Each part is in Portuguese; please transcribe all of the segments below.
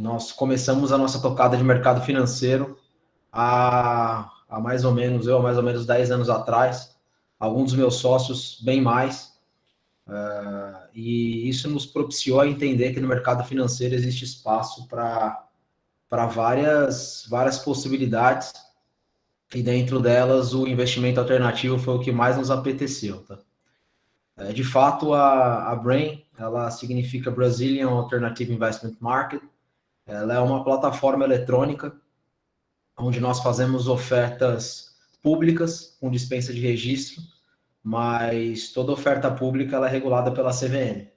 Nós começamos a nossa tocada de mercado financeiro há mais ou menos, há mais ou menos 10 anos atrás. Alguns dos meus sócios, bem mais. E isso nos propiciou a entender que no mercado financeiro existe espaço para várias possibilidades, e dentro delas o investimento alternativo foi o que mais nos apeteceu. Tá? De fato, a Brain, ela significa Brazilian Alternative Investment Market. Ela é uma plataforma eletrônica onde nós fazemos ofertas públicas com dispensa de registro, mas toda oferta pública ela é regulada pela CVM.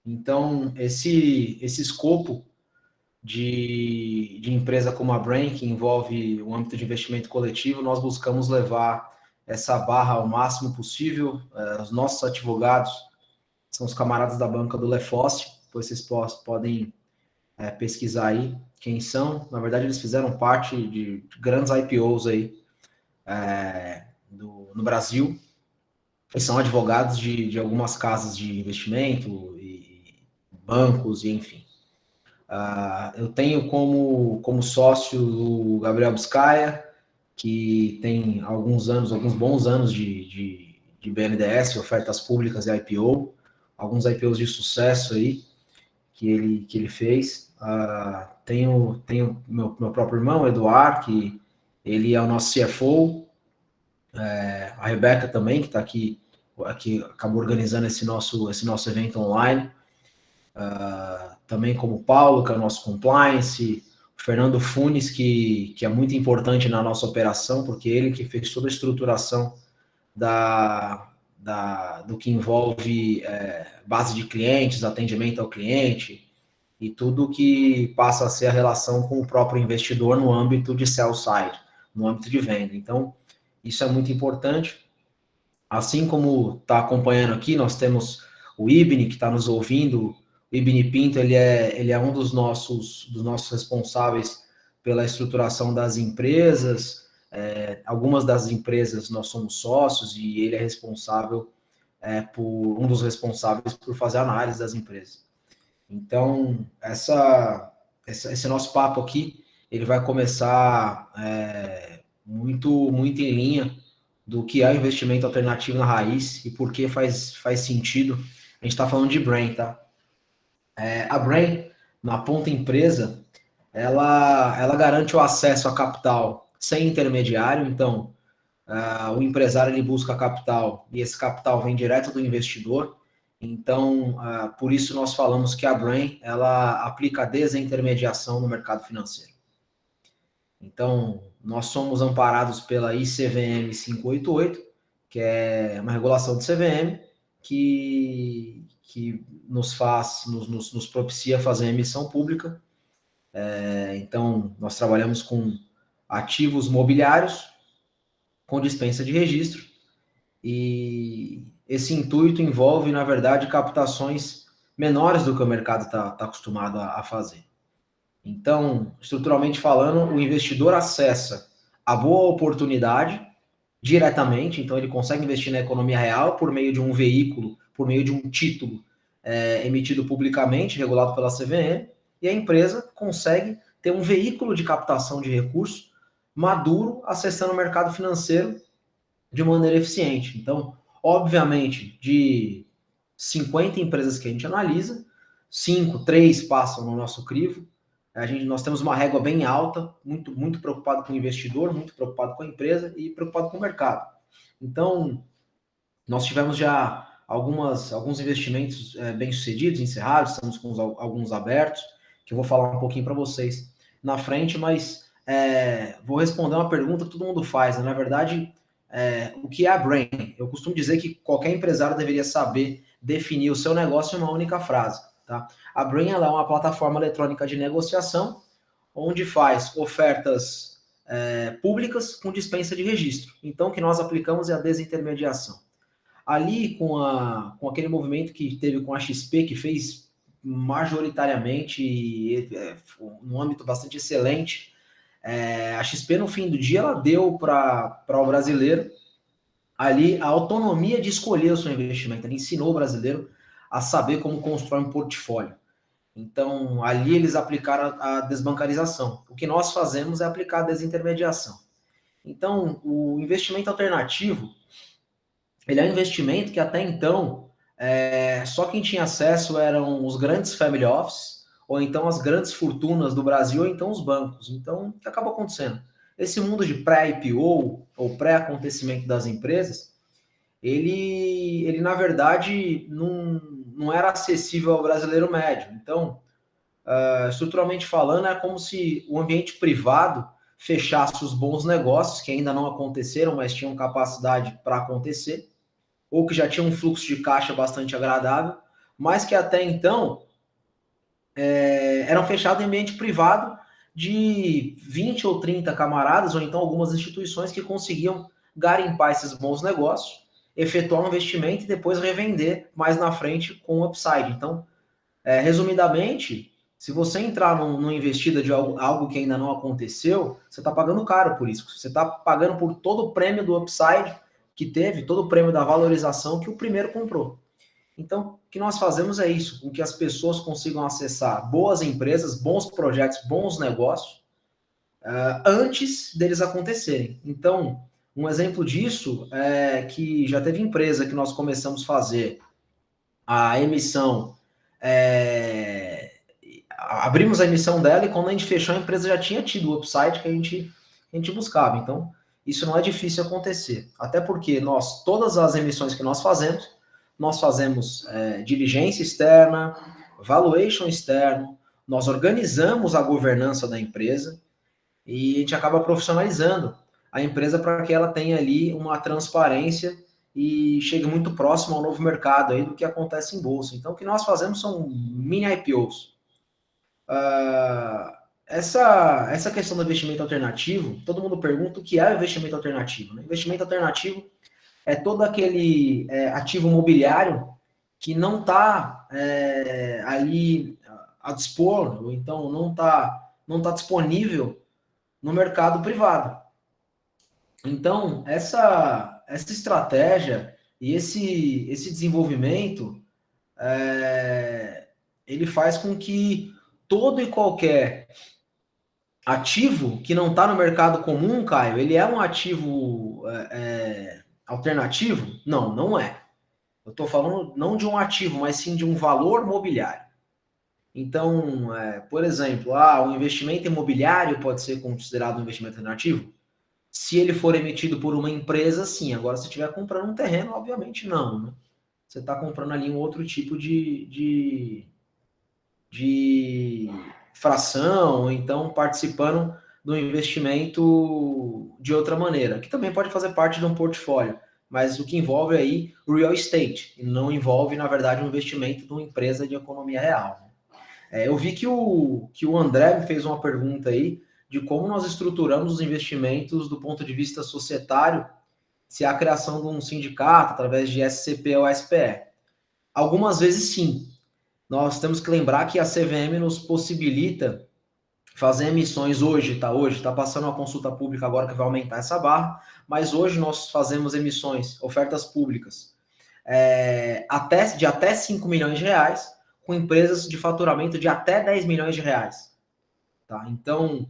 Então, esse escopo de empresa como a Brain, que envolve o âmbito de investimento coletivo, nós buscamos levar essa barra ao máximo possível. Os nossos advogados são os camaradas da banca do Lefossi, depois vocês podem pesquisar aí quem são. Na verdade, eles fizeram parte de grandes IPOs aí no Brasil, e são advogados de algumas casas de investimento e bancos, e enfim. Eu tenho como sócio o Gabriel Biscaia, que tem alguns bons anos de BNDES, ofertas públicas e IPO, alguns IPOs de sucesso aí que ele fez. Tenho meu próprio irmão, Eduardo, que ele é o nosso CFO, a Rebeca também, que está aqui acabou organizando esse nosso evento online. Também como o Paulo, que é o nosso compliance, o Fernando Funes, que é muito importante na nossa operação, porque ele que fez toda a estruturação do que envolve base de clientes, atendimento ao cliente, e tudo que passa a ser a relação com o próprio investidor no âmbito de sell side, no âmbito de venda. Então, isso é muito importante. Assim como está acompanhando aqui, nós temos o Ibni, que está nos ouvindo. O Ibni Pinto, ele é um dos nossos responsáveis pela estruturação das empresas. Algumas das empresas nós somos sócios e ele é responsável por um dos responsáveis por fazer a análise das empresas. Então, esse nosso papo aqui, ele vai começar muito em linha do que é investimento alternativo na raiz e por que faz sentido. A gente está falando de Brain, tá? A Brain, na ponta empresa, ela garante o acesso a capital sem intermediário. Então, o empresário ele busca capital e esse capital vem direto do investidor. Então, por isso nós falamos que a Brain ela aplica a desintermediação no mercado financeiro. Então, nós somos amparados pela ICVM 588, que é uma regulação de CVM que nos propicia fazer emissão pública. Então, nós trabalhamos com ativos mobiliários, com dispensa de registro, e esse intuito envolve, na verdade, captações menores do que o mercado está acostumado a fazer. Então, estruturalmente falando, o investidor acessa a boa oportunidade diretamente, então ele consegue investir na economia real por meio de um veículo, por meio de um título emitido publicamente, regulado pela CVM, e a empresa consegue ter um veículo de captação de recursos maduro, acessando o mercado financeiro de maneira eficiente. Então, obviamente, de 50 empresas que a gente analisa, 3 passam no nosso crivo. Nós temos uma régua bem alta, muito preocupado com o investidor, muito preocupado com a empresa e preocupado com o mercado. Então, nós tivemos já alguns investimentos bem-sucedidos, encerrados, estamos com alguns abertos, que eu vou falar um pouquinho para vocês na frente, mas vou responder uma pergunta que todo mundo faz, né? Na verdade, o que é a Brain? Eu costumo dizer que qualquer empresário deveria saber definir o seu negócio em uma única frase. Tá? A Brain ela é uma plataforma eletrônica de negociação onde faz ofertas públicas com dispensa de registro. Então, o que nós aplicamos é a desintermediação. Ali, com aquele movimento que teve com a XP, que fez majoritariamente, num âmbito bastante excelente, a XP, no fim do dia, ela deu para o brasileiro ali a autonomia de escolher o seu investimento. Ela ensinou o brasileiro a saber como constrói um portfólio. Então, ali eles aplicaram a desbancarização. O que nós fazemos é aplicar a desintermediação. Então, o investimento alternativo, ele é um investimento que até então, só quem tinha acesso eram os grandes family offices, ou então as grandes fortunas do Brasil, ou então os bancos. Então, o que acaba acontecendo? Esse mundo de pré-IPO, ou pré-acontecimento das empresas, ele na verdade, não era acessível ao brasileiro médio. Então, estruturalmente falando, é como se o ambiente privado fechasse os bons negócios, que ainda não aconteceram, mas tinham capacidade para acontecer, ou que já tinham um fluxo de caixa bastante agradável, mas que até então eram fechados em ambiente privado de 20 ou 30 camaradas, ou então algumas instituições que conseguiam garimpar esses bons negócios, efetuar um investimento e depois revender mais na frente com upside. Então, resumidamente, se você entrar numa investida de algo que ainda não aconteceu, você está pagando caro por isso. Você está pagando por todo o prêmio do upside que teve, todo o prêmio da valorização que o primeiro comprou. Então, o que nós fazemos é isso, com que as pessoas consigam acessar boas empresas, bons projetos, bons negócios, antes deles acontecerem. Então, um exemplo disso é que já teve empresa que nós começamos a fazer a emissão, abrimos a emissão dela e quando a gente fechou a empresa já tinha tido o upside que a gente buscava. Então, isso não é difícil acontecer. Até porque todas as emissões que nós fazemos diligência externa, valuation externo, nós organizamos a governança da empresa e a gente acaba profissionalizando a empresa para que ela tenha ali uma transparência e chegue muito próximo ao novo mercado aí do que acontece em bolsa. Então, o que nós fazemos são mini IPOs. Essa questão do investimento alternativo, todo mundo pergunta o que é o investimento alternativo. Né? Investimento alternativo é todo aquele ativo imobiliário que não está ali a dispor, ou então não tá disponível no mercado privado. Então, essa estratégia e esse desenvolvimento, ele faz com que todo e qualquer ativo que não está no mercado comum, Caio, ele é um ativo alternativo? Não, não é. Eu estou falando não de um ativo, mas sim de um valor mobiliário. Então, por exemplo, o investimento imobiliário pode ser considerado um investimento alternativo? Se ele for emitido por uma empresa, sim. Agora, se estiver comprando um terreno, obviamente não. Né? Você está comprando ali um outro tipo de fração, ou então participando do investimento de outra maneira, que também pode fazer parte de um portfólio, mas o que envolve aí real estate, e não envolve, na verdade, um investimento de uma empresa de economia real. Eu vi que o André me fez uma pergunta aí de como nós estruturamos os investimentos do ponto de vista societário, se há a criação de um sindicato através de SCP ou SPE. Algumas vezes sim. Nós temos que lembrar que a CVM nos possibilita fazer emissões hoje tá passando uma consulta pública agora que vai aumentar essa barra, mas hoje nós fazemos emissões, ofertas públicas, de até 5 milhões de reais, com empresas de faturamento de até 10 milhões de reais. Tá? Então,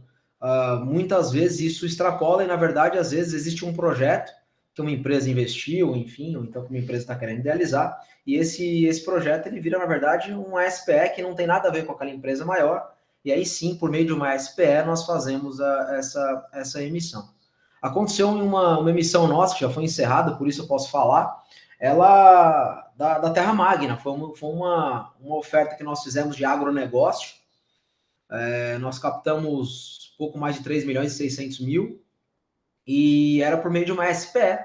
muitas vezes isso extrapola e, na verdade, às vezes existe um projeto que uma empresa investiu, enfim, ou então que uma empresa está querendo idealizar, e esse projeto ele vira, na verdade, um SPE que não tem nada a ver com aquela empresa maior, e aí sim, por meio de uma SPE, nós fazemos essa emissão. Aconteceu em uma emissão nossa, que já foi encerrada, por isso eu posso falar, ela da Terra Magna, foi uma oferta que nós fizemos de agronegócio. Nós captamos pouco mais de 3 milhões e 600 mil e era por meio de uma SPE.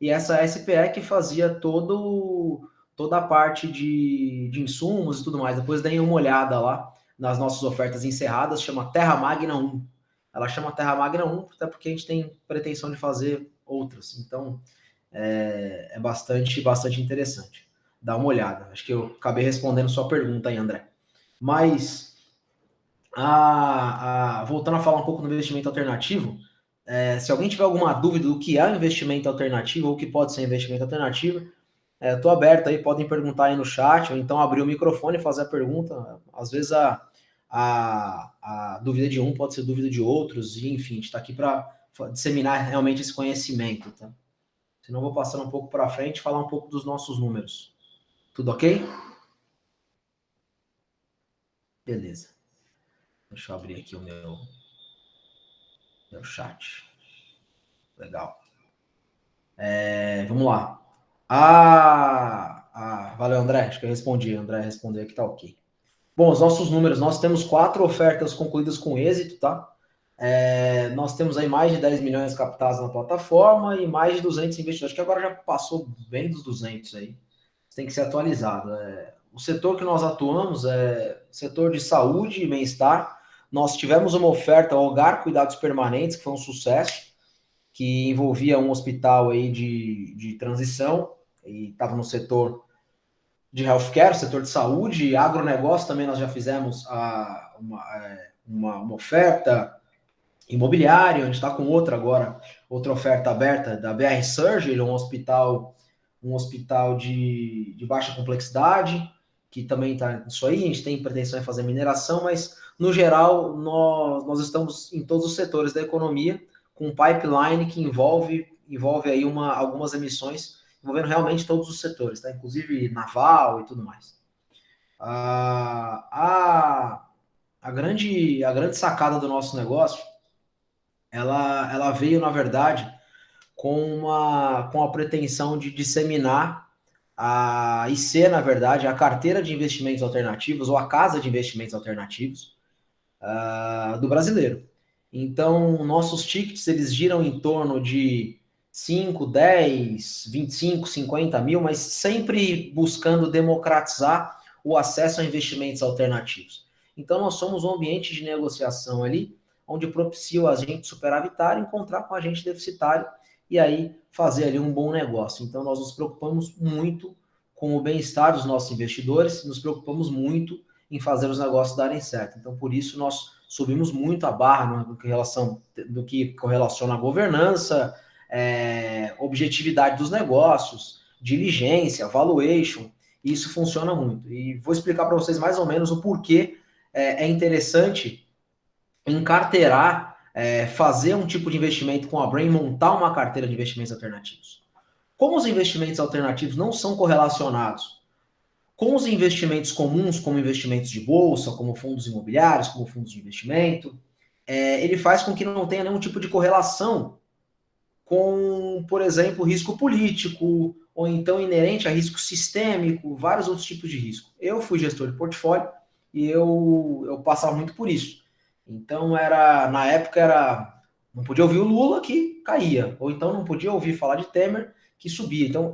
E essa SPE que fazia toda a parte de insumos e tudo mais. Depois deem uma olhada lá nas nossas ofertas encerradas, chama Terra Magna 1. Ela chama Terra Magna 1 até porque a gente tem pretensão de fazer outras. Então, é bastante interessante. Dá uma olhada. Acho que eu acabei respondendo sua pergunta aí, André. Mas, voltando a falar um pouco do investimento alternativo, se alguém tiver alguma dúvida do que é um investimento alternativo ou o que pode ser investimento alternativo, Eu tô aberto aí, podem perguntar aí no chat, ou então abrir o microfone e fazer a pergunta. Às vezes a dúvida de um pode ser dúvida de outros, e enfim, a gente está aqui para disseminar realmente esse conhecimento, tá? Senão eu vou passando um pouco para frente e falar um pouco dos nossos números. Tudo ok? Beleza. Deixa eu abrir aqui o meu chat. Legal. Vamos lá. Valeu, André. Acho que eu respondi. André respondeu que tá ok. Bom, os nossos números, nós temos 4 ofertas concluídas com êxito, tá? Nós temos aí mais de 10 milhões captados na plataforma e mais de 200 investidores, que agora já passou bem dos 200 aí. Tem que ser atualizado. O setor que nós atuamos é setor de saúde e bem-estar. Nós tivemos uma oferta Hogar Cuidados Permanentes, que foi um sucesso, que envolvia um hospital aí de transição, e estava no setor de healthcare, setor de saúde, agronegócio também nós já fizemos uma oferta imobiliária, a gente está com outra agora, outra oferta aberta da BR Surgery, um hospital de baixa complexidade, que também está nisso aí, a gente tem pretensão em fazer mineração, mas no geral nós estamos em todos os setores da economia, com um pipeline que envolve aí algumas emissões, envolvendo realmente todos os setores, tá? Inclusive naval e tudo mais. A grande sacada do nosso negócio, ela veio, na verdade, com a pretensão de disseminar e ser, na verdade, a carteira de investimentos alternativos ou a casa de investimentos alternativos do brasileiro. Então, nossos tickets, eles giram em torno de 5, 10, 25, 50 mil, mas sempre buscando democratizar o acesso a investimentos alternativos. Então, nós somos um ambiente de negociação ali, onde propicia o agente superavitário encontrar com o agente deficitário e aí fazer ali um bom negócio. Então, nós nos preocupamos muito com o bem-estar dos nossos investidores, nos preocupamos muito em fazer os negócios darem certo. Então, por isso, nós subimos muito a barra do que correlaciona a governança, objetividade dos negócios, diligência, valuation, e isso funciona muito. E vou explicar para vocês mais ou menos o porquê é interessante encarteirar, fazer um tipo de investimento com a Brain, montar uma carteira de investimentos alternativos. Como os investimentos alternativos não são correlacionados com os investimentos comuns, como investimentos de bolsa, como fundos imobiliários, como fundos de investimento, ele faz com que não tenha nenhum tipo de correlação com, por exemplo, risco político, ou então inerente a risco sistêmico, vários outros tipos de risco. Eu fui gestor de portfólio e eu passava muito por isso. Então, na época, não podia ouvir o Lula, que caía, ou então não podia ouvir falar de Temer, que subia. Então,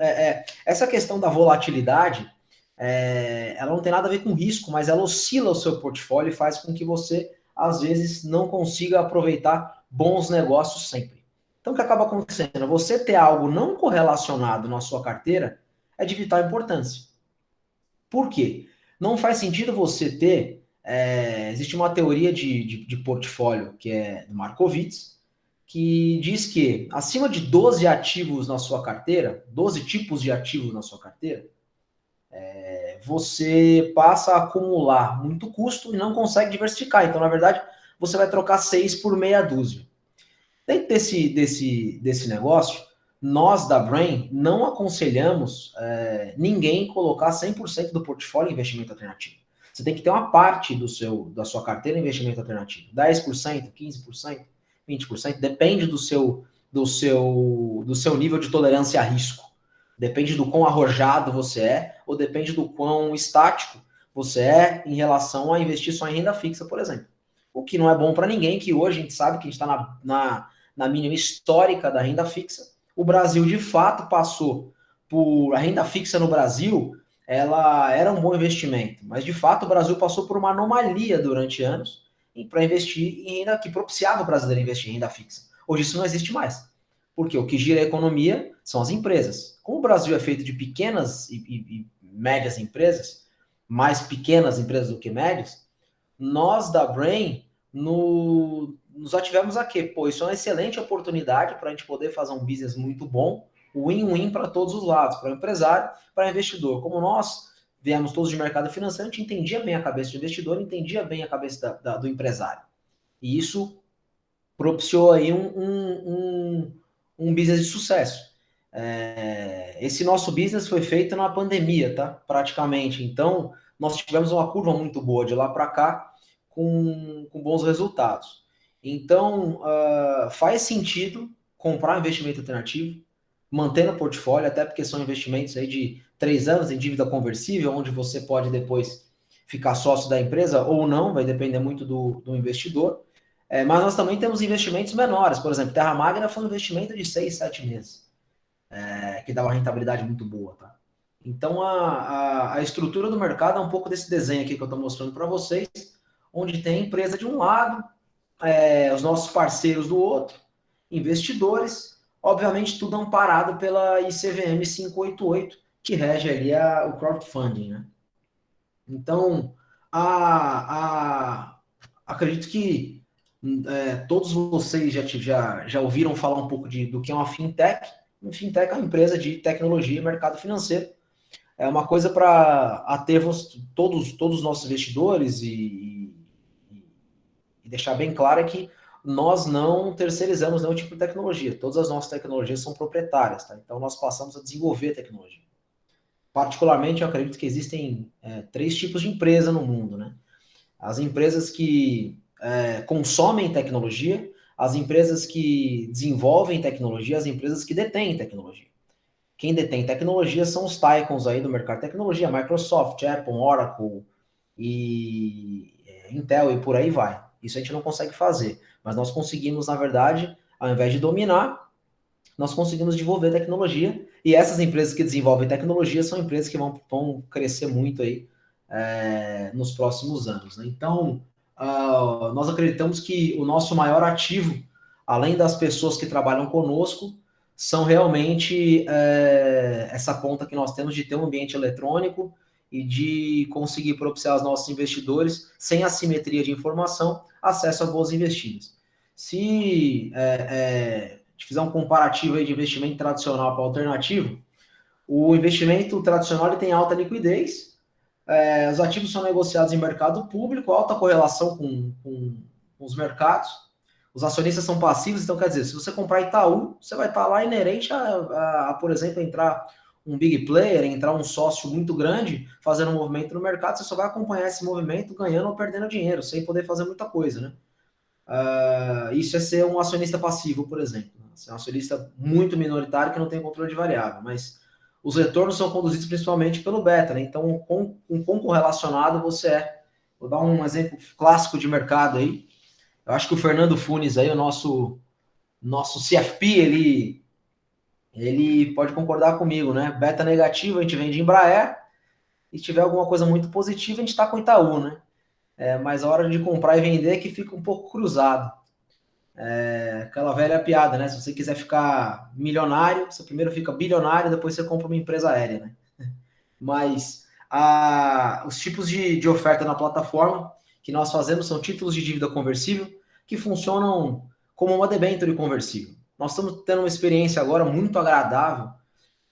essa questão da volatilidade, ela não tem nada a ver com risco, mas ela oscila o seu portfólio e faz com que você, às vezes, não consiga aproveitar bons negócios sempre. Então, o que acaba acontecendo? Você ter algo não correlacionado na sua carteira é de vital importância. Por quê? Não faz sentido você ter. Existe uma teoria de portfólio que é do Markowitz, que diz que acima de 12 ativos na sua carteira, 12 tipos de ativos na sua carteira, você passa a acumular muito custo e não consegue diversificar. Então, na verdade, você vai trocar 6 por meia dúzia. Dentro desse negócio, nós da Brain não aconselhamos ninguém colocar 100% do portfólio em investimento alternativo. Você tem que ter uma parte da sua carteira em investimento alternativo. 10%, 15%, 20%, depende do seu nível de tolerância a risco. Depende do quão arrojado você é, ou depende do quão estático você é em relação a investir só em renda fixa, por exemplo. O que não é bom para ninguém, que hoje a gente sabe que a gente está na mínima histórica da renda fixa. O Brasil, de fato, passou por... A renda fixa no Brasil, ela era um bom investimento, mas, de fato, o Brasil passou por uma anomalia durante anos para investir em renda, que propiciava o brasileiro investir em renda fixa. Hoje isso não existe mais. Porque o que gira a economia são as empresas. Como o Brasil é feito de pequenas e médias empresas, mais pequenas empresas do que médias, nós da Brain nos ativemos a quê? Pô, isso é uma excelente oportunidade para a gente poder fazer um business muito bom o win-win para todos os lados, para o empresário, para o investidor. Como nós viemos todos de mercado financeiro, a gente entendia bem a cabeça do investidor, entendia bem a cabeça do empresário. E isso propiciou aí um business de sucesso. Esse nosso business foi feito na pandemia, tá? Praticamente. Então, nós tivemos uma curva muito boa de lá para cá, com bons resultados. Então, faz sentido comprar um investimento alternativo, manter no portfólio, até porque são investimentos aí de 3 anos em dívida conversível, onde você pode depois ficar sócio da empresa ou não, vai depender muito do investidor. Mas nós também temos investimentos menores. Por exemplo, Terra Magna foi um investimento de 6, 7 meses, que dá uma rentabilidade muito boa. Tá? Então, a estrutura do mercado é um pouco desse desenho aqui que eu estou mostrando para vocês, onde tem empresa de um lado, os nossos parceiros do outro, investidores, obviamente tudo amparado pela ICVM 588, que rege ali o crowdfunding. Né? Então, acredito que todos vocês já ouviram falar um pouco do que é uma fintech. Uma fintech é uma empresa de tecnologia e mercado financeiro. É uma coisa para atermos todos os nossos investidores e deixar bem claro que nós não terceirizamos nenhum tipo de tecnologia. Todas as nossas tecnologias são proprietárias, tá? Então nós passamos a desenvolver tecnologia. Particularmente, eu acredito que existem 3 tipos de empresa no mundo, né? As empresas que consomem tecnologia, as empresas que desenvolvem tecnologia, as empresas que detêm tecnologia. Quem detém tecnologia são os tycoons aí do mercado de tecnologia, Microsoft, Apple, Oracle e Intel e por aí vai. Isso a gente não consegue fazer, mas nós conseguimos, na verdade, ao invés de dominar, nós conseguimos desenvolver tecnologia, e essas empresas que desenvolvem tecnologia são empresas que vão crescer muito aí nos próximos anos. Né? Então, nós acreditamos que o nosso maior ativo, além das pessoas que trabalham conosco, são realmente essa ponta que nós temos de ter um ambiente eletrônico e de conseguir propiciar aos nossos investidores, sem assimetria de informação, acesso a boas investidas. Se fizer um comparativo aí de investimento tradicional para alternativo, o investimento tradicional ele tem alta liquidez, os ativos são negociados em mercado público, alta correlação com os mercados, os acionistas são passivos, então quer dizer, se você comprar Itaú, você vai estar lá inerente por exemplo, entrar um big player, entrar um sócio muito grande, fazendo um movimento no mercado, você só vai acompanhar esse movimento ganhando ou perdendo dinheiro, sem poder fazer muita coisa, né? Isso é ser um acionista passivo, por exemplo. Ser um acionista muito minoritário que não tem controle de variável, mas os retornos são conduzidos principalmente pelo beta, né? Então, com correlacionado você é. Vou dar um exemplo clássico de mercado aí. Eu acho que o Fernando Funes aí, o nosso CFP, ele pode concordar comigo, né? Beta negativo, a gente vende Embraer, e se tiver alguma coisa muito positiva, a gente está com Itaú, né? Mas a hora de comprar e vender é que fica um pouco cruzado. Aquela velha piada, né? Se você quiser ficar milionário, você primeiro fica bilionário, depois você compra uma empresa aérea, né? Mas os tipos de oferta na plataforma que nós fazemos são títulos de dívida conversível que funcionam como uma debênture conversível. Nós estamos tendo uma experiência agora muito agradável,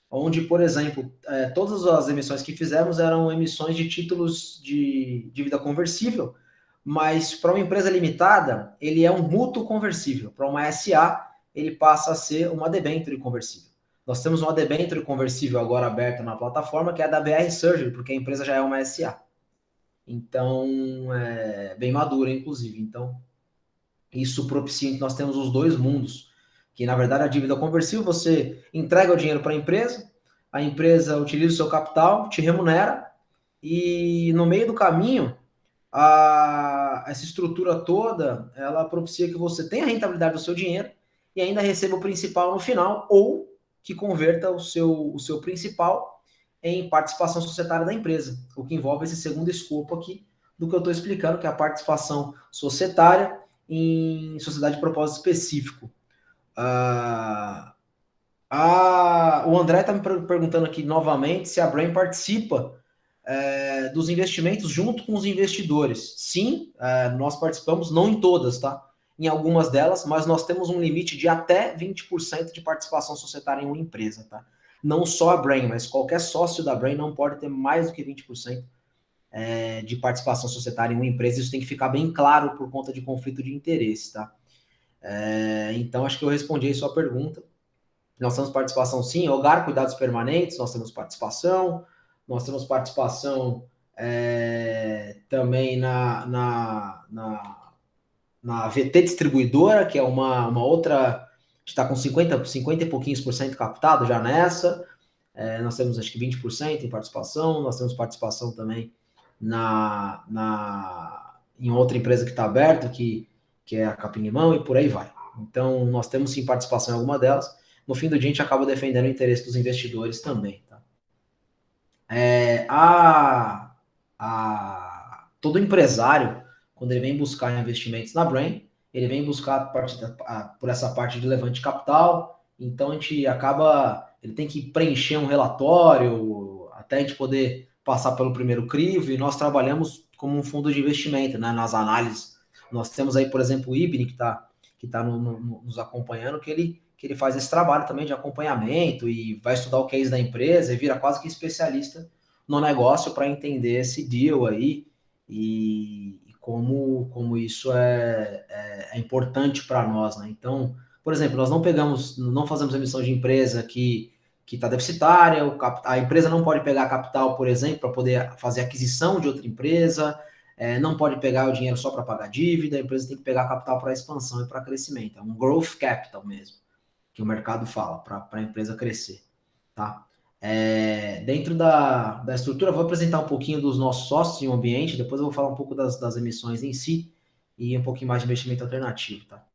onde, por exemplo, todas as emissões que fizemos eram emissões de títulos de dívida conversível, mas para uma empresa limitada, ele é um mútuo conversível. Para uma SA, ele passa a ser uma debênture conversível. Nós temos uma debênture conversível agora aberta na plataforma, que é a da BR Surgery, porque a empresa já é uma SA. Então, bem madura, inclusive. Então, isso propicia que nós temos os dois mundos, que na verdade a dívida conversível, você entrega o dinheiro para a empresa utiliza o seu capital, te remunera, e no meio do caminho, essa estrutura toda, ela propicia que você tenha a rentabilidade do seu dinheiro e ainda receba o principal no final, ou que converta o seu principal em participação societária da empresa, o que envolve esse segundo escopo aqui do que eu estou explicando, que é a participação societária em sociedade de propósito específico. O André está me perguntando aqui novamente se a Brain participa dos investimentos junto com os investidores. Sim, nós participamos, não em todas, tá? em algumas delas, mas nós temos um limite de até 20% de participação societária em uma empresa, tá? Não só a Brain, mas qualquer sócio da Brain não pode ter mais do que 20% de participação societária em uma empresa. Isso tem que ficar bem claro por conta de conflito de interesse, tá? Então, acho que eu respondi a sua pergunta. Nós temos participação, sim. Hogar, cuidados permanentes, nós temos participação. Nós temos participação também na VT Distribuidora, que é uma outra, que está com 50 e pouquinhos por cento captado já nessa. Nós temos, acho que 20% em participação. Nós temos participação também em outra empresa que está aberta, que é a Capim Limão, e por aí vai. Então, nós temos sim participação em alguma delas. No fim do dia, a gente acaba defendendo o interesse dos investidores também. Tá? Todo empresário, quando ele vem buscar investimentos na Brain, ele vem buscar por essa parte de levante de capital. Então, a gente ele tem que preencher um relatório até a gente poder passar pelo primeiro crivo, e nós trabalhamos como um fundo de investimento, né, nas análises. Nós temos aí, por exemplo, o Ibni, que está nos acompanhando, que ele faz esse trabalho também de acompanhamento e vai estudar o case da empresa e vira quase que especialista no negócio para entender esse deal aí e como isso é importante para nós, né? Então, por exemplo, nós não fazemos emissão de empresa que está deficitária, a empresa não pode pegar capital, por exemplo, para poder fazer aquisição de outra empresa, não pode pegar o dinheiro só para pagar dívida, a empresa tem que pegar capital para expansão e para crescimento, é um growth capital mesmo, que o mercado fala, para a empresa crescer, tá? Dentro da estrutura, vou apresentar um pouquinho dos nossos sócios em um ambiente, depois eu vou falar um pouco das emissões em si e um pouquinho mais de investimento alternativo, tá?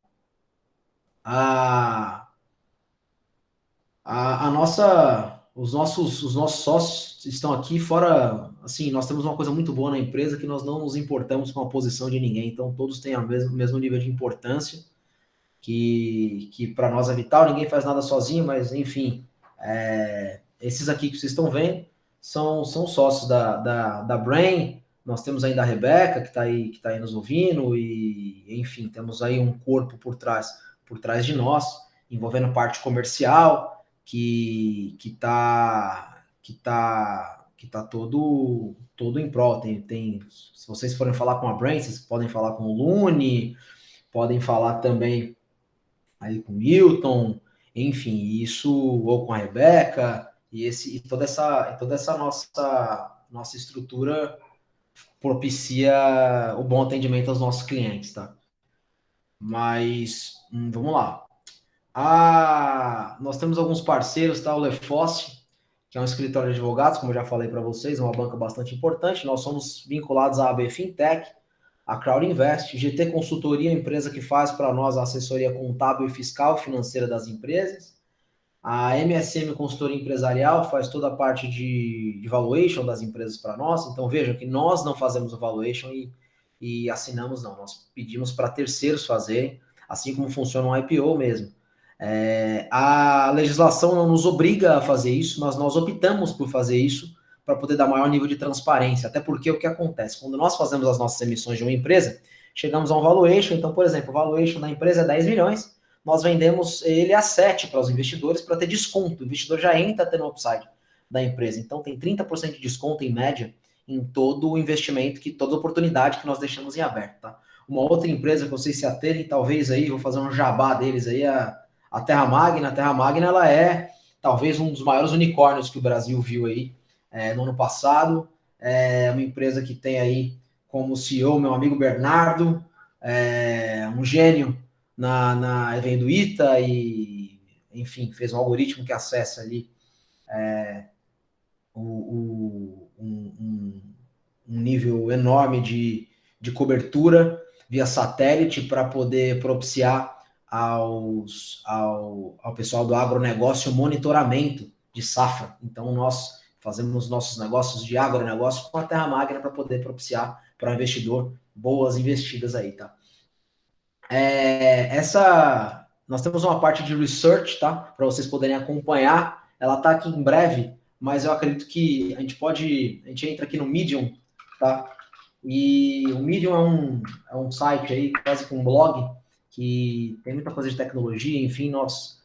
Os nossos sócios estão aqui fora, assim, nós temos uma coisa muito boa na empresa que nós não nos importamos com a posição de ninguém, então todos têm o mesmo nível de importância, que para nós é vital, ninguém faz nada sozinho, mas enfim, esses aqui que vocês estão vendo são sócios da Brain. Nós temos ainda a Rebeca, que está aí nos ouvindo, e enfim, temos aí um corpo por trás de nós, envolvendo parte comercial, que tá todo em prol. Se vocês forem falar com a Brain, vocês podem falar com o Lune, podem falar também aí com o Milton, enfim, isso, ou com a Rebeca, e toda essa nossa estrutura propicia o bom atendimento aos nossos clientes, tá? Mas, vamos lá. Nós temos alguns parceiros, tá? O Lefosse, que é um escritório de advogados, como eu já falei para vocês, uma banca bastante importante. Nós somos vinculados à AB Fintech, a Crowd Invest, GT Consultoria, empresa que faz para nós a assessoria contábil e fiscal financeira das empresas. A MSM Consultoria Empresarial faz toda a parte de valuation das empresas para nós. Então, vejam que nós não fazemos o valuation e assinamos, não. Nós pedimos para terceiros fazerem, assim como funciona um IPO mesmo. A legislação não nos obriga a fazer isso, mas nós optamos por fazer isso para poder dar maior nível de transparência. Até porque o que acontece? Quando nós fazemos as nossas emissões de uma empresa, chegamos a um valuation. Então, por exemplo, o valuation da empresa é 10 milhões, nós vendemos ele a 7 para os investidores para ter desconto. O investidor já entra tendo upside da empresa. Então, tem 30% de desconto em média em todo o investimento, toda oportunidade que nós deixamos em aberto. Tá? Uma outra empresa que vocês se aterem, talvez aí, vou fazer um jabá deles aí, a Terra Magna. A Terra Magna, ela é talvez um dos maiores unicórnios que o Brasil viu aí no ano passado. É uma empresa que tem aí como CEO meu amigo Bernardo, um gênio veio do ITA e, enfim, fez um algoritmo que acessa ali um nível enorme de cobertura via satélite para poder propiciar ao pessoal do agronegócio monitoramento de safra. Então, nós fazemos nossos negócios de agronegócio com a Terra Magna para poder propiciar para o investidor boas investidas aí, tá? Nós temos uma parte de research, tá? Para vocês poderem acompanhar. Ela tá aqui em breve, mas eu acredito que a gente entra aqui no Medium, tá? E o Medium é um site aí, quase que um blog, que tem muita coisa de tecnologia, enfim, nós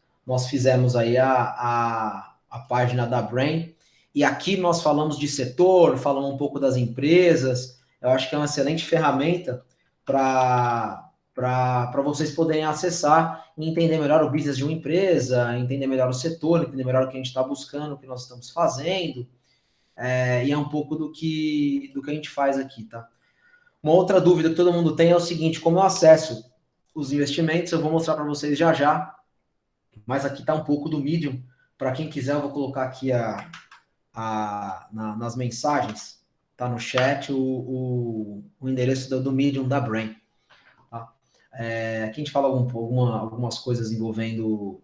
fizemos aí a página da Brain, e aqui nós falamos de setor, falamos um pouco das empresas, eu acho que é uma excelente ferramenta para vocês poderem acessar e entender melhor o business de uma empresa, entender melhor o setor, entender melhor o que a gente está buscando, o que nós estamos fazendo, e é um pouco do que a gente faz aqui, tá? Uma outra dúvida que todo mundo tem é o seguinte: como eu acesso os investimentos? Eu vou mostrar para vocês já já, mas aqui está um pouco do Medium. Para quem quiser, eu vou colocar aqui nas mensagens, tá no chat, o endereço do Medium da Brain. Tá? Aqui a gente fala algumas coisas envolvendo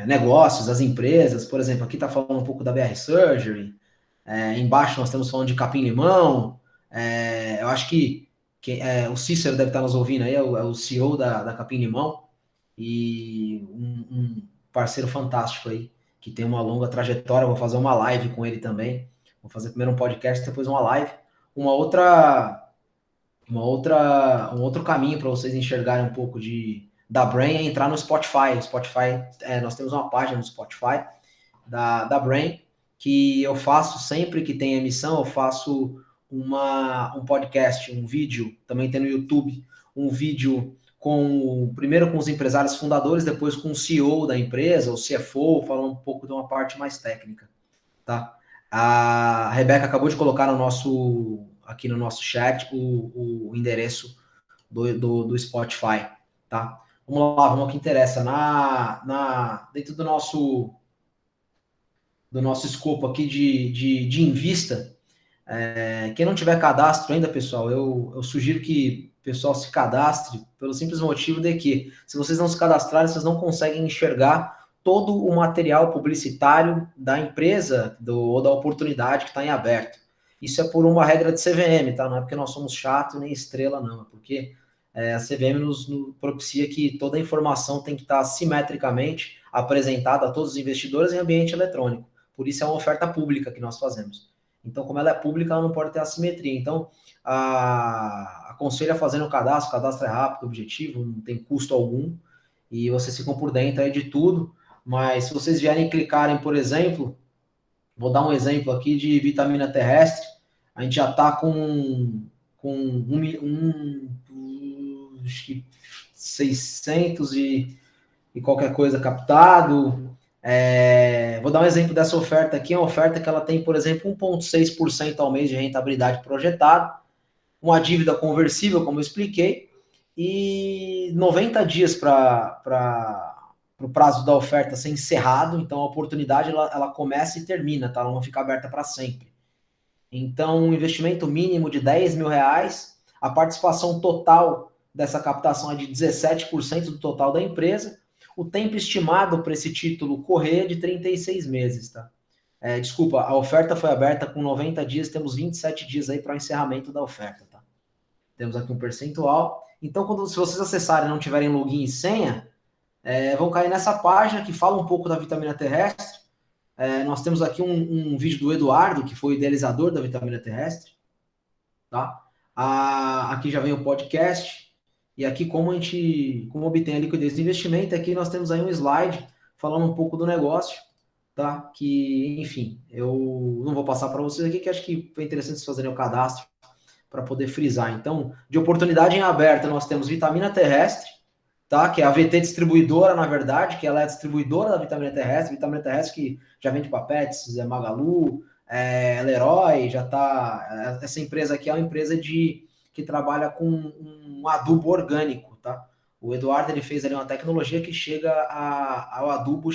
negócios, as empresas. Por exemplo, aqui está falando um pouco da BR Surgery. Embaixo nós estamos falando de capim-limão. Eu acho que o Cícero deve estar nos ouvindo aí, é o CEO da Capim-Limão, e um parceiro fantástico aí, que tem uma longa trajetória. Vou fazer uma live com ele também. Vou fazer primeiro um podcast, depois uma live. Um outro caminho para vocês enxergarem um pouco da Brain é entrar no Spotify. Nós temos uma página no Spotify da Brain, que eu faço sempre que tem emissão, eu faço um podcast, um vídeo, também tem no YouTube, um vídeo primeiro com os empresários fundadores, depois com o CEO da empresa, o CFO, falando um pouco de uma parte mais técnica, tá? A Rebeca acabou de colocar aqui no nosso chat o endereço do Spotify, tá? Vamos lá, vamos ao que interessa. Dentro do nosso escopo aqui de Invista, quem não tiver cadastro ainda, pessoal, eu sugiro que o pessoal se cadastre pelo simples motivo de que, se vocês não se cadastrarem, vocês não conseguem enxergar todo o material publicitário da empresa ou da oportunidade que está em aberto. Isso é por uma regra de CVM, tá? Não é porque nós somos chato nem estrela, não. É porque a CVM nos propicia que toda a informação tem que estar simetricamente apresentada a todos os investidores em ambiente eletrônico. Por isso é uma oferta pública que nós fazemos. Então, como ela é pública, ela não pode ter assimetria. Então, aconselho a fazer o cadastro é rápido, objetivo, não tem custo algum, e vocês ficam por dentro aí de tudo. Mas se vocês vierem clicarem, por exemplo, vou dar um exemplo aqui de vitamina terrestre, a gente já está com acho que 600 e qualquer coisa captado. Vou dar um exemplo dessa oferta aqui, uma oferta que ela tem, por exemplo, 1,6% ao mês de rentabilidade projetada, uma dívida conversível, como eu expliquei, e 90 dias para o prazo da oferta ser encerrado. Então a oportunidade ela começa e termina, tá? Ela não fica aberta para sempre. Então, um investimento mínimo de R$10.000, a participação total dessa captação é de 17% do total da empresa. O tempo estimado para esse título correr é de 36 meses, tá? Desculpa, a oferta foi aberta com 90 dias, temos 27 dias aí para o encerramento da oferta, tá? Temos aqui um percentual. Então, se vocês acessarem e não tiverem login e senha, vão cair nessa página que fala um pouco da vitamina terrestre. Nós temos aqui um vídeo do Eduardo, que foi o idealizador da vitamina terrestre, tá? Aqui já vem o podcast, e aqui como obtém a liquidez do investimento. Aqui nós temos aí um slide falando um pouco do negócio, tá? Que, enfim, eu não vou passar para vocês aqui, que acho que foi interessante vocês fazerem o cadastro para poder frisar. Então, de oportunidade em aberta, nós temos vitamina terrestre, tá? Que é a VT distribuidora, na verdade, que ela é a distribuidora da vitamina terrestre que já vende para Pets, Magalu, Leroy, já tá. Essa empresa aqui é uma empresa que trabalha com um adubo orgânico, tá? O Eduardo ele fez ali uma tecnologia que chega o adubo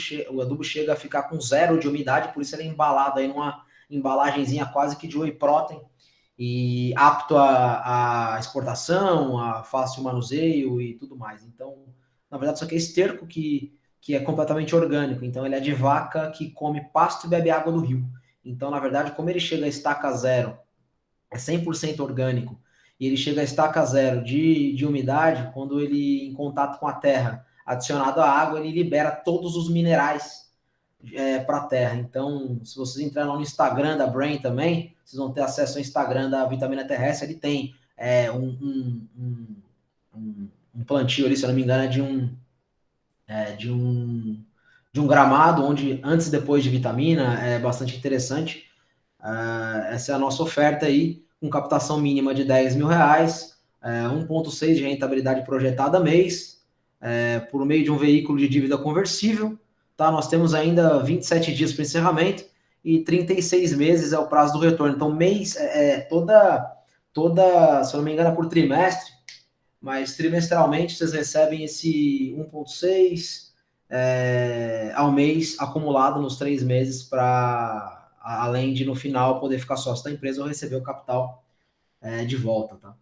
chega a ficar com 0 de umidade, por isso ele é embalado aí numa embalagenzinha quase que de whey protein, e apto a exportação, a fácil manuseio e tudo mais. Então, na verdade, isso aqui é esterco que é completamente orgânico. Então, ele é de vaca que come pasto e bebe água do rio. Então, na verdade, como ele chega a estaca zero, é 100% orgânico, e ele chega a estaca zero de umidade, quando ele, em contato com a terra, adicionado à água, ele libera todos os minerais para a terra. Então, se vocês entrarem lá no Instagram da Brain também, vocês vão ter acesso ao Instagram da Vitamina Terrestre. Ele tem um plantio ali, se eu não me engano, de um gramado, onde antes e depois de vitamina, é bastante interessante. Essa é a nossa oferta aí, com captação mínima de R$10.000, 1,6 de rentabilidade projetada mês, por meio de um veículo de dívida conversível. Tá? Nós temos ainda 27 dias para encerramento e 36 meses é o prazo do retorno. Então, mês, se eu não me engano, é por trimestre, mas trimestralmente vocês recebem esse 1,6 ao mês acumulado nos 3 meses, para, além de no final poder ficar sócio da empresa ou receber o capital de volta. Tá?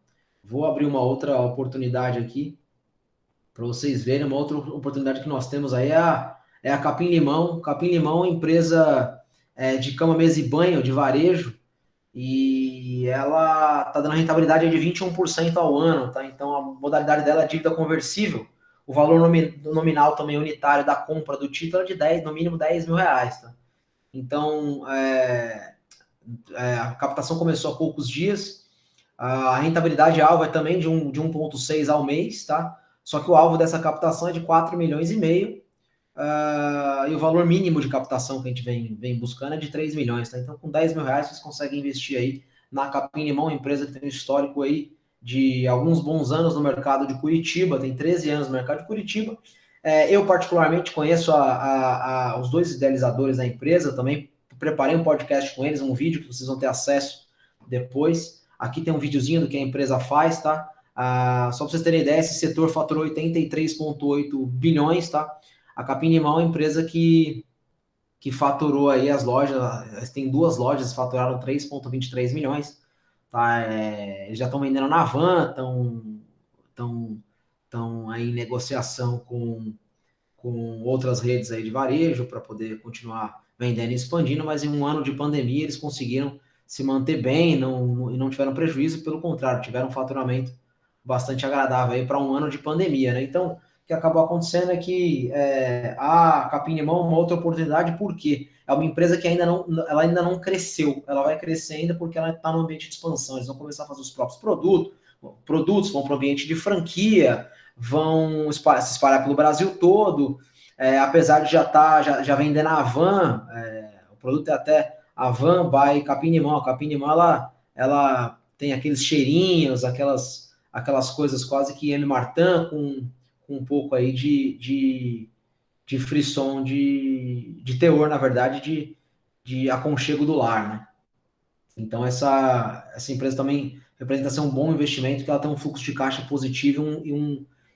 Vou abrir uma outra oportunidade aqui para vocês verem. Uma outra oportunidade que nós temos aí é a Capim Limão. Capim Limão é uma empresa de cama, mesa e banho, de varejo, e ela está dando rentabilidade de 21% ao ano, tá? Então a modalidade dela é dívida conversível. O valor nominal também unitário da compra do título é de no mínimo R$10.000, tá? Então a captação começou há poucos dias. A rentabilidade alvo é também de 1,6 ao mês, tá? Só que o alvo dessa captação é de 4,5 milhões, e o valor mínimo de captação que a gente vem buscando é de 3 milhões, tá? Então, com R$10.000, vocês conseguem investir aí na Capim Limão, empresa que tem um histórico aí de alguns bons anos no mercado de Curitiba, tem 13 anos no mercado de Curitiba. Eu, particularmente, conheço os dois idealizadores da empresa, também preparei um podcast com eles, um vídeo que vocês vão ter acesso depois. Aqui tem um videozinho do que a empresa faz, tá? Só para vocês terem ideia, esse setor faturou 83,8 bilhões, tá? A Capim Limão é uma empresa que faturou aí as lojas, tem 2 lojas, faturaram 3,23 milhões, tá? Eles já estão vendendo na Van, estão aí em negociação com outras redes aí de varejo para poder continuar vendendo e expandindo, mas em um ano de pandemia eles conseguiram se manter bem e não tiveram prejuízo, pelo contrário, tiveram um faturamento bastante agradável aí para um ano de pandemia, né? Então, o que acabou acontecendo é que a Capim Limão é uma outra oportunidade, porque é uma empresa que ela ainda não cresceu, ela vai crescer ainda porque ela está no ambiente de expansão, eles vão começar a fazer os próprios produtos vão para o ambiente de franquia, vão se espalhar pelo Brasil todo, apesar de já vender na Van, o produto é até a Van by Capim Limão. A Capim Limão, ela tem aqueles cheirinhos, aquelas coisas quase que M. Martin, com um pouco aí de frisson, de teor, na verdade, de aconchego do lar, né? Então, essa empresa também representa ser um bom investimento, que ela tem um fluxo de caixa positivo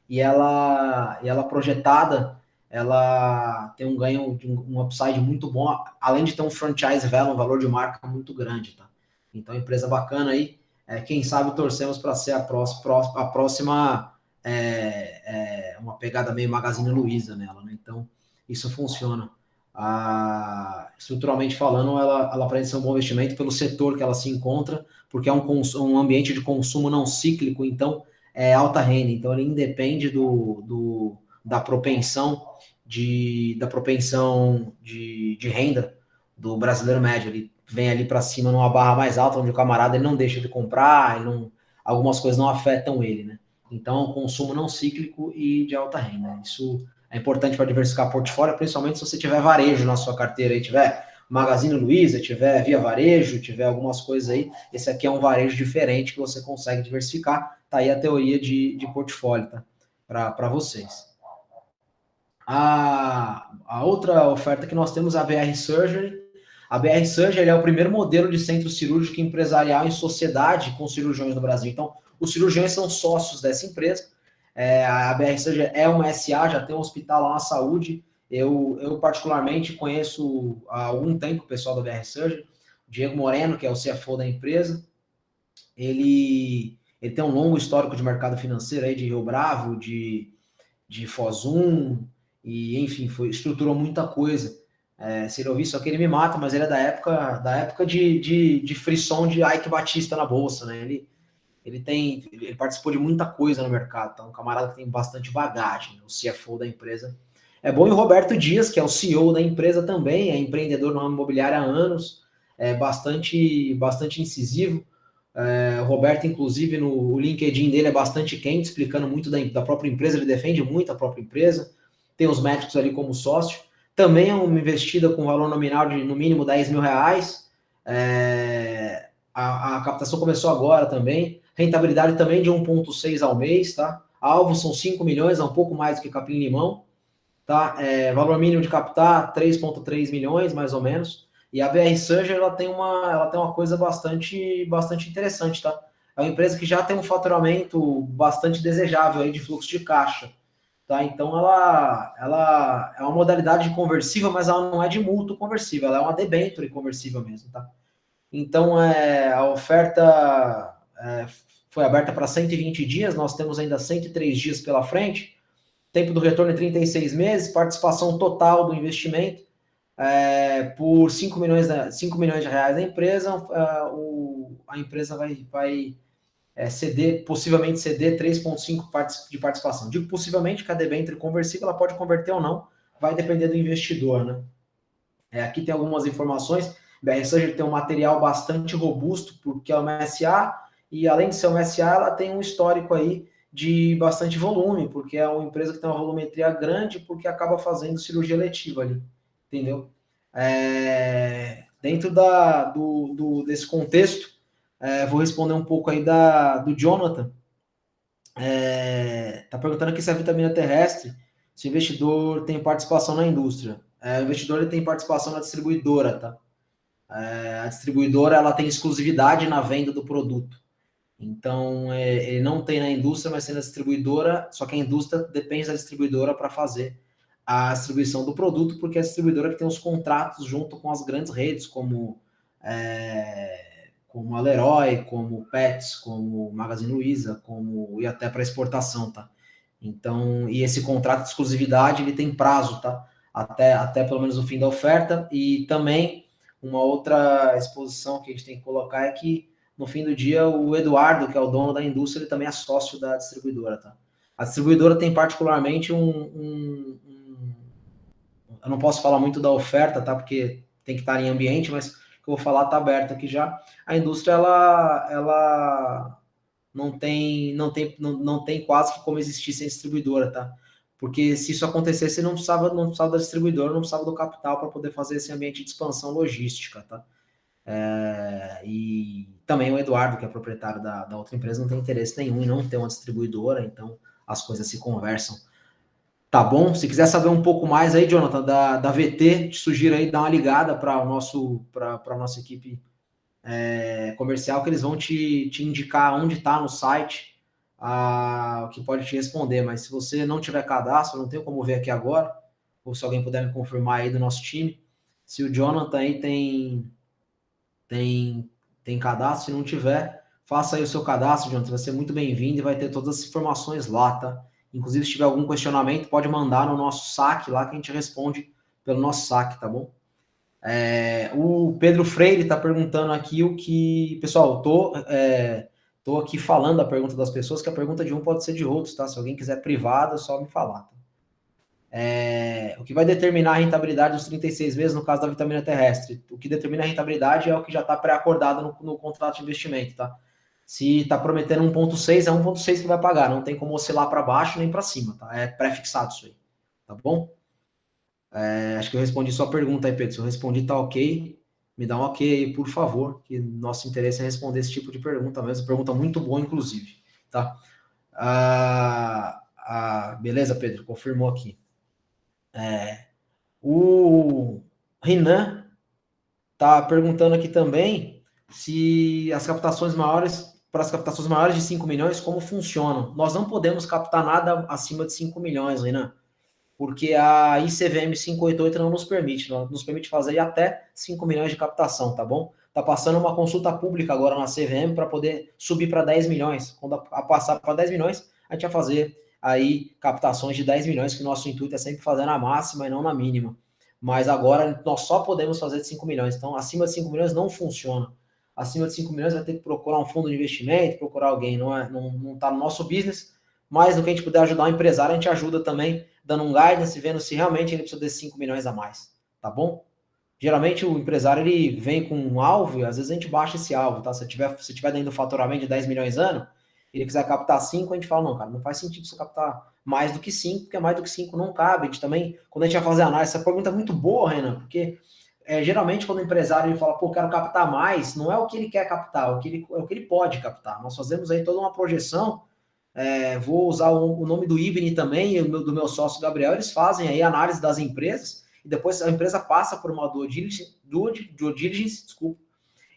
e ela projetada, ela tem um ganho, um upside muito bom, além de ter um franchise value, um valor de marca muito grande, tá? Então, empresa bacana aí, quem sabe torcemos para ser a próxima, uma pegada meio Magazine Luiza nela, né? Então, isso funciona. Estruturalmente falando, ela parece ser um bom investimento pelo setor que ela se encontra, porque é um ambiente de consumo não cíclico, então é alta renda, então ele independe da propensão de renda do brasileiro médio. Ele vem ali para cima numa barra mais alta, onde o camarada ele não deixa de comprar, algumas coisas não afetam ele, né? Então é um consumo não cíclico e de alta renda. Isso é importante para diversificar o portfólio, principalmente se você tiver varejo na sua carteira, aí tiver Magazine Luiza, tiver Via Varejo, tiver algumas coisas aí. Esse aqui é um varejo diferente que você consegue diversificar. Tá aí a teoria de portfólio, tá? Para vocês. A outra oferta que nós temos é a BR Surgery. A BR Surgery é o primeiro modelo de centro cirúrgico empresarial em sociedade com cirurgiões no Brasil. Então, os cirurgiões são sócios dessa empresa. A BR Surgery é uma SA, já tem um hospital lá na saúde. Eu particularmente conheço há algum tempo o pessoal da BR Surgery. Diego Moreno, que é o CFO da empresa, ele tem um longo histórico de mercado financeiro aí, de Rio Bravo, de Foz 1, e enfim, estruturou muita coisa. Se ele ouvir isso aqui, ele me mata, mas ele é da época de frisson de Ike Batista na bolsa, né? Ele participou de muita coisa no mercado, então um camarada que tem bastante bagagem, né? O CFO da empresa é bom. E o Roberto Dias, que é o CEO da empresa também, é empreendedor no ramo imobiliário há anos, é bastante incisivo. O Roberto, inclusive, no LinkedIn dele é bastante quente, explicando muito da própria empresa, ele defende muito a própria empresa, tem os médicos ali como sócio. Também é uma investida com valor nominal de no mínimo R$10.000. A captação começou agora também, rentabilidade também de 1,6 ao mês, tá? Alvo são 5 milhões, é um pouco mais do que Capim Limão, tá? Valor mínimo de captar 3,3 milhões, mais ou menos. E a BR Surge, ela tem uma coisa bastante interessante, tá? É uma empresa que já tem um faturamento bastante desejável aí de fluxo de caixa, tá? Então, ela é uma modalidade conversível, mas ela não é de mútuo conversível, ela é uma debenture conversível mesmo, tá? Então, a oferta foi aberta para 120 dias, nós temos ainda 103 dias pela frente, tempo do retorno é 36 meses, participação total do investimento por 5 milhões de reais da empresa, a empresa vai possivelmente ceder 3,5 de participação. Digo possivelmente, que a debênture conversível ela pode converter ou não, vai depender do investidor, né? Aqui tem algumas informações. BR Surge tem um material bastante robusto, porque é uma SA, e além de ser uma SA, ela tem um histórico aí de bastante volume, porque é uma empresa que tem uma volumetria grande, porque acaba fazendo cirurgia letiva ali, entendeu? Dentro desse contexto, vou responder um pouco aí do Jonathan. Tá perguntando aqui se a vitamina terrestre, se o investidor tem participação na indústria. O investidor ele tem participação na distribuidora, tá? A distribuidora ela tem exclusividade na venda do produto. Então, ele não tem na indústria, mas tem na distribuidora, só que a indústria depende da distribuidora para fazer a distribuição do produto, porque é a distribuidora que tem os contratos junto com as grandes redes, como a Leroy, como Pets, como Magazine Luiza, e até para exportação, tá? Então, e esse contrato de exclusividade, ele tem prazo, tá? Até pelo menos o fim da oferta, e também uma outra exposição que a gente tem que colocar é que, no fim do dia, o Eduardo, que é o dono da indústria, ele também é sócio da distribuidora, tá? A distribuidora tem particularmente eu não posso falar muito da oferta, tá? Porque tem que estar em ambiente, mas o que eu vou falar está aberto aqui já. A indústria, ela não tem quase que como existir sem distribuidora, tá? Porque se isso acontecesse, não precisava da distribuidora, não precisava do capital para poder fazer esse ambiente de expansão logística, tá? E também o Eduardo, que é proprietário da outra empresa, não tem interesse nenhum em não ter uma distribuidora, então as coisas se conversam. Tá bom? Se quiser saber um pouco mais aí, Jonathan, da VT, te sugiro aí dar uma ligada para a nossa equipe comercial, que eles vão te indicar onde está no site, o que pode te responder. Mas se você não tiver cadastro, não tenho como ver aqui agora, ou se alguém puder me confirmar aí do nosso time, se o Jonathan aí tem cadastro, se não tiver, faça aí o seu cadastro, Jonathan, vai ser muito bem-vindo e vai ter todas as informações lá, tá? Inclusive, se tiver algum questionamento, pode mandar no nosso saque lá, que a gente responde pelo nosso saque, tá bom? O Pedro Freire está perguntando aqui o que... Pessoal, tô aqui falando a pergunta das pessoas, que a pergunta de um pode ser de outros, tá? Se alguém quiser privado, é só me falar. Tá? O que vai determinar a rentabilidade dos 36 meses, no caso da vitamina terrestre? O que determina a rentabilidade é o que já está pré-acordado no contrato de investimento, tá? Se está prometendo 1,6, é 1,6 que vai pagar, não tem como oscilar para baixo nem para cima, tá? É pré-fixado isso aí, tá bom? Acho que eu respondi sua pergunta aí, Pedro. Se eu respondi, tá ok. Me dá um ok aí, por favor, que nosso interesse é responder esse tipo de pergunta mesmo. Pergunta muito boa, inclusive. Tá? Beleza, Pedro? Confirmou aqui. O Renan tá perguntando aqui também se as captações maiores, para as captações maiores de 5 milhões, como funcionam. Nós não podemos captar nada acima de 5 milhões, Renan, porque a ICVM 588 não nos permite fazer até 5 milhões de captação, tá bom? Tá passando uma consulta pública agora na CVM para poder subir para 10 milhões. Quando passar para 10 milhões, a gente vai fazer aí captações de 10 milhões, que o nosso intuito é sempre fazer na máxima e não na mínima. Mas agora nós só podemos fazer de 5 milhões. Então, acima de 5 milhões não funciona. Acima de 5 milhões vai ter que procurar um fundo de investimento, procurar alguém. Não tá no nosso business, mas no que a gente puder ajudar o empresário, a gente ajuda também, dando um guidance, vendo se realmente ele precisa de 5 milhões a mais. Tá bom? Geralmente o empresário ele vem com um alvo e às vezes a gente baixa esse alvo, tá? Se tiver dentro do faturamento de 10 milhões ano, ele quiser captar 5, a gente fala, não, cara, não faz sentido você captar mais do que 5, porque mais do que 5 não cabe. A gente também, quando a gente vai fazer análise, essa pergunta é muito boa, Renan, porque geralmente quando o empresário ele fala, pô, quero captar mais, não é o que ele quer captar, é o que ele pode captar. Nós fazemos aí toda uma projeção, vou usar o nome do Ibni também, e do meu sócio Gabriel, eles fazem aí análise das empresas, e depois a empresa passa por uma due diligence, desculpa,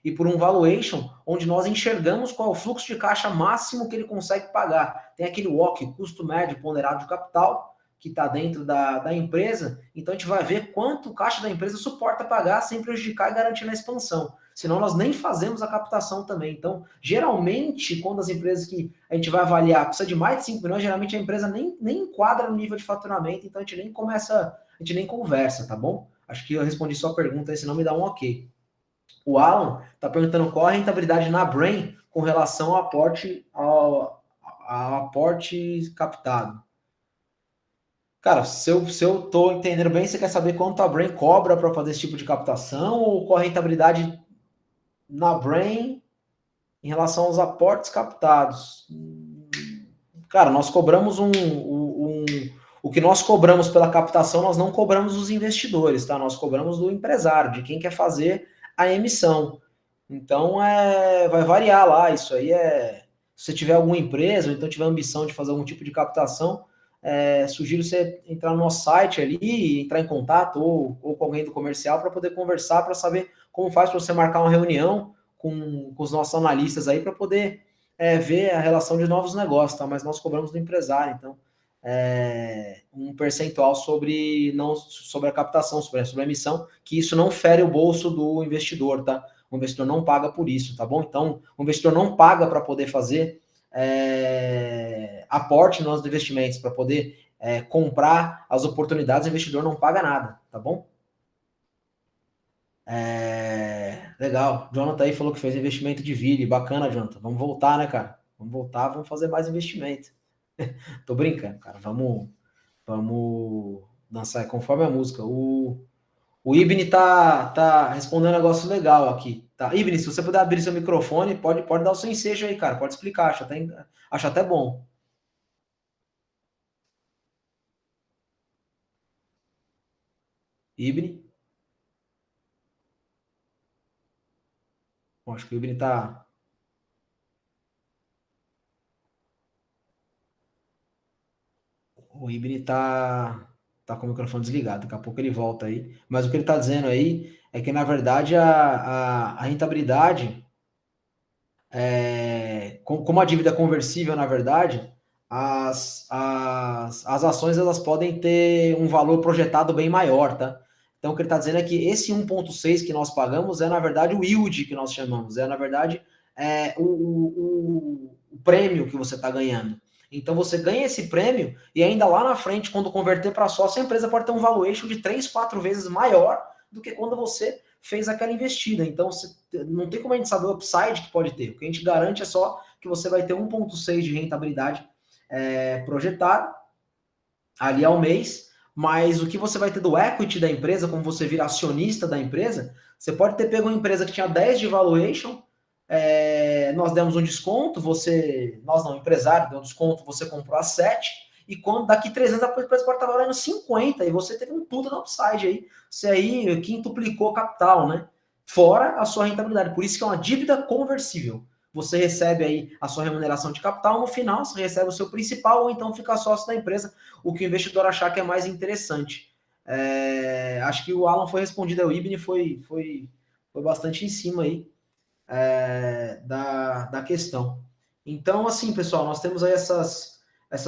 e por um valuation, onde nós enxergamos qual é o fluxo de caixa máximo que ele consegue pagar. Tem aquele WOC, custo médio ponderado de capital, que está dentro da empresa, então a gente vai ver quanto o caixa da empresa suporta pagar sem prejudicar e garantir a expansão. Senão nós nem fazemos a captação também. Então, geralmente, quando as empresas que a gente vai avaliar precisa de mais de 5 milhões, geralmente a empresa nem enquadra no nível de faturamento, então a gente nem começa, a gente nem conversa, tá bom? Acho que eu respondi sua pergunta aí, senão me dá um ok. O Alan está perguntando qual a rentabilidade na Brain com relação ao aporte captado. Cara, se eu estou entendendo bem, você quer saber quanto a Brain cobra para fazer esse tipo de captação ou qual a rentabilidade na Brain em relação aos aportes captados? Cara, nós cobramos o que nós cobramos pela captação, nós não cobramos dos investidores, tá? Nós cobramos do empresário, de quem quer fazer a emissão. Então, vai variar lá. Isso aí se você tiver alguma empresa, ou então tiver ambição de fazer algum tipo de captação, sugiro você entrar no nosso site ali, entrar em contato ou com alguém do comercial para poder conversar, para saber como faz para você marcar uma reunião com os nossos analistas aí para poder ver a relação de novos negócios, tá? Mas nós cobramos do empresário, então um percentual sobre a captação, sobre a emissão, que isso não fere o bolso do investidor, tá? O investidor não paga por isso, tá bom? Então, o investidor não paga para poder fazer aporte nos investimentos, para poder comprar as oportunidades, o investidor não paga nada, tá bom? Legal. Jonathan aí falou que fez investimento de Vili. Bacana, Jonathan. Vamos voltar, né, cara? Vamos voltar, vamos fazer mais investimento. Tô brincando, cara. Vamos dançar conforme a música. O Ibni tá respondendo um negócio legal aqui. Tá? Ibni, se você puder abrir seu microfone, pode dar o seu ensejo aí, cara. Pode explicar, acho até bom. Ibni? Acho que o Ibni tá. O Ibni tá com o microfone desligado. Daqui a pouco ele volta aí. Mas o que ele tá dizendo aí é que, na verdade, a rentabilidade, como a dívida é conversível, na verdade, as ações elas podem ter um valor projetado bem maior, tá? Então, o que ele está dizendo é que esse 1,6 que nós pagamos na verdade, o yield que nós chamamos, na verdade, o prêmio que você está ganhando. Então, você ganha esse prêmio e ainda lá na frente, quando converter para sócio, a empresa pode ter um valuation de 3, 4 vezes maior do que quando você fez aquela investida. Então, não tem como a gente saber o upside que pode ter. O que a gente garante é só que você vai ter 1,6 de rentabilidade projetado ali ao mês, mas o que você vai ter do equity da empresa, como você vira acionista da empresa, você pode ter pego uma empresa que tinha 10 de valuation, nós demos um desconto, nós não, o empresário deu um desconto, você comprou a 7, e quando daqui 3 anos a empresa pode estar valendo 50, e você teve um puta no upside aí, você aí quintuplicou o capital, né? Fora a sua rentabilidade, por isso que é uma dívida conversível. Você recebe aí a sua remuneração de capital, no final você recebe o seu principal, ou então fica sócio da empresa, o que o investidor achar que é mais interessante. Acho que o Alan foi respondido, o Ibni foi bastante em cima aí da questão. Então, assim, pessoal, nós temos aí essas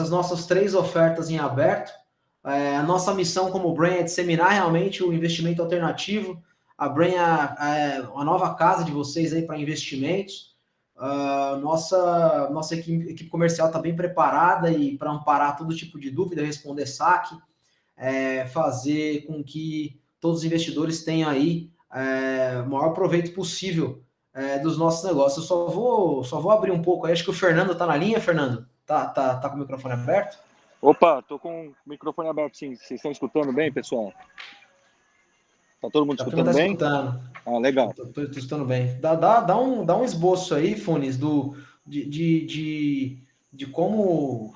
nossas 3 ofertas em aberto. A nossa missão como Brain é disseminar realmente o investimento alternativo. A Brain é a nova casa de vocês aí para investimentos. Nossa equipe comercial está bem preparada e para amparar todo tipo de dúvida, responder saque, fazer com que todos os investidores tenham aí o maior proveito possível dos nossos negócios. Eu só vou abrir um pouco aí. Acho que o Fernando está na linha, Fernando? Tá com o microfone aberto? Opa, tô com o microfone aberto, sim. Vocês estão escutando bem, pessoal? Tá todo mundo A turma escutando está bem? escutando. Ah, legal. Estou escutando bem. Dá um esboço aí, Funes, de como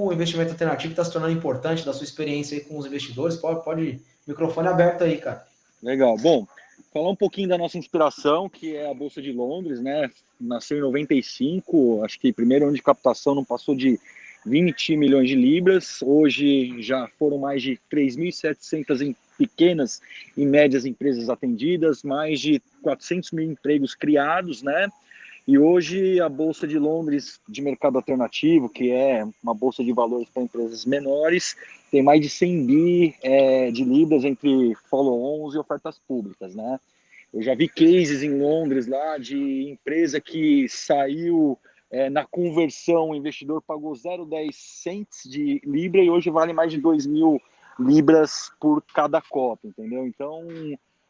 o investimento alternativo está se tornando importante, da sua experiência aí com os investidores. Pode microfone aberto aí, cara. Legal. Bom, falar um pouquinho da nossa inspiração, que é a Bolsa de Londres, né? Nasceu em 95, acho que primeiro ano de captação não passou de 20 milhões de libras. Hoje já foram mais de 3.700 em pequenas e médias empresas atendidas, mais de 400 mil empregos criados, né? E hoje a Bolsa de Londres de mercado alternativo, que é uma bolsa de valores para empresas menores, tem mais de 100 bi de libras entre follow-ons e ofertas públicas, né? Eu já vi cases em Londres lá de empresa que saiu na conversão, o investidor pagou 0,10 cents de libra e hoje vale mais de 2.000 libras por cada cota, entendeu? Então,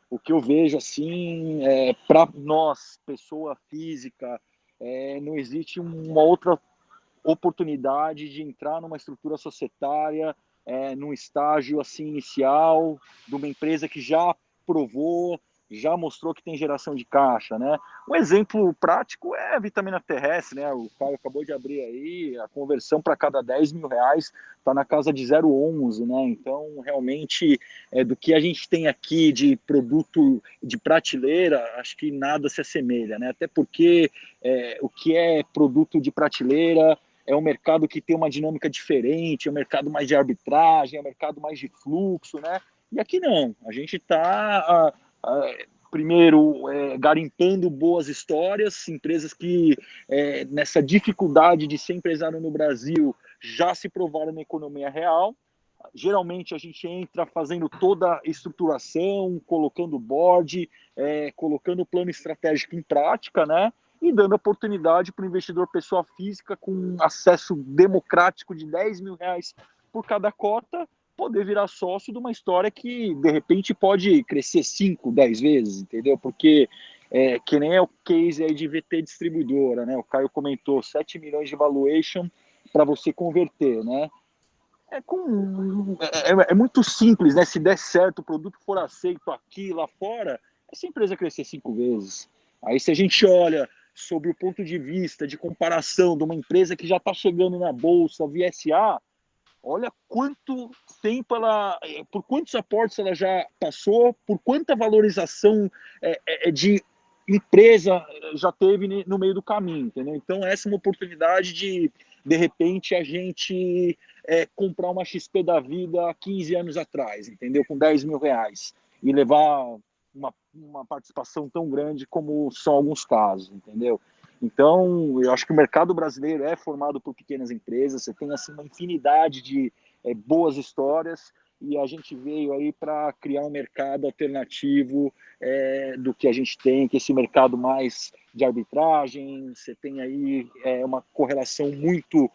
o que eu vejo assim, para nós, pessoa física, não existe uma outra oportunidade de entrar numa estrutura societária, num estágio assim inicial, de uma empresa que já provou, já mostrou que tem geração de caixa, né? Um exemplo prático é a vitamina terrestre, né? O Caio acabou de abrir aí, a conversão para cada 10 mil reais está na casa de 0,11, né? Então, realmente, do que a gente tem aqui de produto de prateleira, acho que nada se assemelha, né? Até porque o que é produto de prateleira é um mercado que tem uma dinâmica diferente, é um mercado mais de arbitragem, é um mercado mais de fluxo, né? E aqui não, a gente está, primeiro, garimpando boas histórias, empresas que, nessa dificuldade de ser empresário no Brasil, já se provaram na economia real. Geralmente a gente entra fazendo toda a estruturação, colocando board, colocando o plano estratégico em prática, né? E dando oportunidade para o investidor pessoa física com acesso democrático de 10 mil reais por cada cota, poder virar sócio de uma história que, de repente, pode crescer 5, 10 vezes, entendeu? Porque, que nem é o case aí de VT distribuidora, né? O Caio comentou, 7 milhões de valuation para você converter, né? É muito simples, né? Se der certo, o produto for aceito aqui, lá fora, essa empresa crescer 5 vezes. Aí, se a gente olha sobre o ponto de vista de comparação de uma empresa que já está chegando na bolsa, VSA, olha quanto tempo ela, por quantos aportes ela já passou, por quanta valorização de empresa já teve no meio do caminho, entendeu? Então, essa é uma oportunidade de repente, a gente comprar uma XP da vida há 15 anos atrás, entendeu? Com 10 mil reais e levar uma participação tão grande como são alguns casos, entendeu? Então, eu acho que o mercado brasileiro é formado por pequenas empresas, você tem assim uma infinidade de boas histórias e a gente veio aí para criar um mercado alternativo do que a gente tem, que é esse mercado mais de arbitragem, você tem aí uma correlação muito